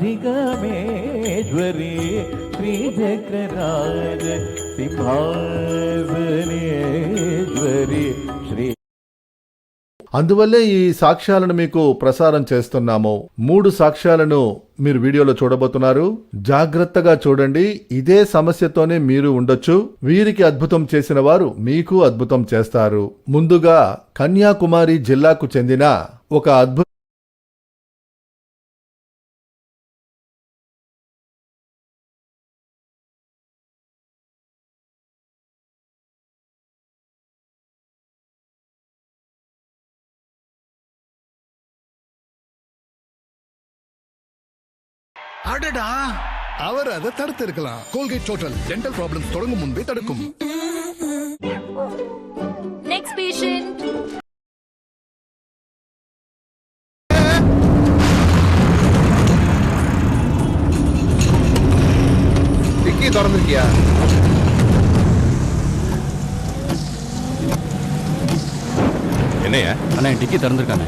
ராதிகமேஸ்வரி ஸ்ரீசக்கராஜ సింహాసనేశ్వరి శ్రీ. అందువల్లే ఈ సాక్ష్యాలను మీకు ప్రసారం చేస్తున్నాము. 3 సాక్ష్యాలను మీరు వీడియోలో చూడబోతున్నారు. జాగ్రత్తగా చూడండి. ఇదే సమస్యతోనే మీరు ఉండొచ్చు. వీరికి అద్భుతం చేసిన వారు మీకు అద్భుతం చేస్తారు. ముందుగా కన్యాకుమారి జిల్లాకు చెందిన ఒక అద్భుత அடடா, அவர் அதை தடுத்திருக்கலாம். கோல்கேட் டோட்டல் டென்டல் ப்ராப்ளம்ஸ் தொடங்கும் முன்பே தடுக்கும். Next patient. டிக்கி திறந்திருக்கியா? என்னையா அண்ணா டிக்கி திறந்துருக்கானே.